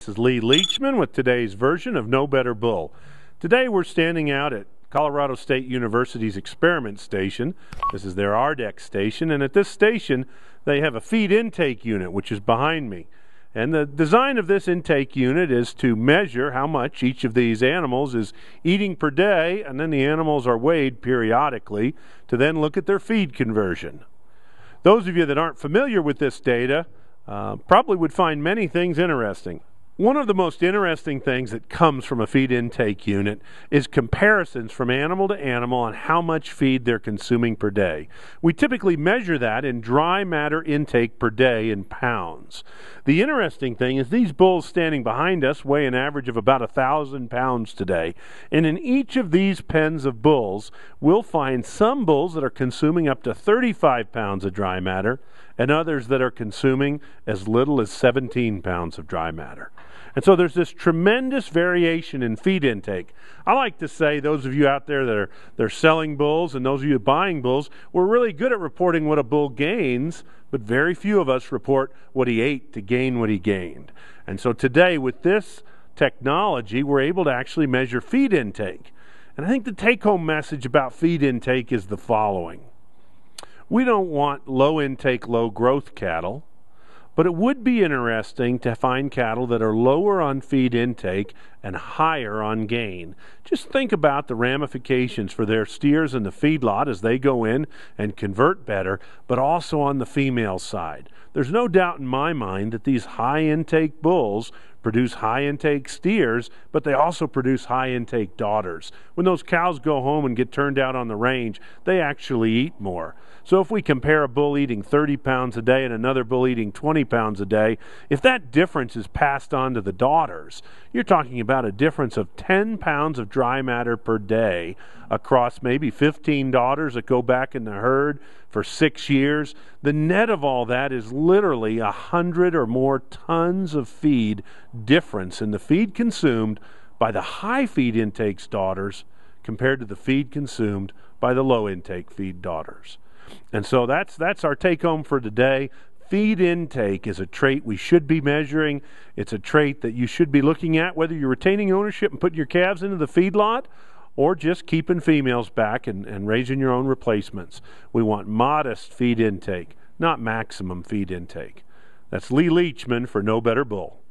This is Lee Leachman with today's version of No Better Bull. Today we're standing out at Colorado State University's experiment station. This is their RDEX station, and at this station they have a feed intake unit, which is behind me. And the design of this intake unit is to measure how much each of these animals is eating per day, and then the animals are weighed periodically to then look at their feed conversion. Those of you that aren't familiar with this data probably would find many things interesting. One of the most interesting things that comes from a feed intake unit is comparisons from animal to animal on how much feed they're consuming per day. We typically measure that in dry matter intake per day in pounds. The interesting thing is these bulls standing behind us weigh an average of about 1,000 pounds today, and in each of these pens of bulls we'll find some bulls that are consuming up to 35 pounds of dry matter and others that are consuming as little as 17 pounds of dry matter. And so there's this tremendous variation in feed intake. I like to say, those of you out there that are selling bulls and those of you buying bulls, we're really good at reporting what a bull gains, but very few of us report what he ate to gain what he gained. And so today with this technology, we're able to actually measure feed intake. And I think the take-home message about feed intake is the following. We don't want low intake, low growth cattle. But it would be interesting to find cattle that are lower on feed intake and higher on gain. Just think about the ramifications for their steers in the feedlot as they go in and convert better, but also on the female side. There's no doubt in my mind that these high intake bulls produce high intake steers, but they also produce high intake daughters. When those cows go home and get turned out on the range, they actually eat more. So if we compare a bull eating 30 pounds a day and another bull eating 20 pounds a day, if that difference is passed on to the daughters, you're talking about a difference of 10 pounds of dry matter per day across maybe 15 daughters that go back in the herd for 6 years. The net of all that is literally 100 or more tons of feed difference in the feed consumed by the high feed intakes daughters compared to the feed consumed by the low intake feed daughters. And so that's our take home for today. Feed intake is a trait we should be measuring. It's a trait that you should be looking at, whether you're retaining ownership and putting your calves into the feedlot or just keeping females back and raising your own replacements. We want modest feed intake, not maximum feed intake. That's Lee Leachman for No Better Bull.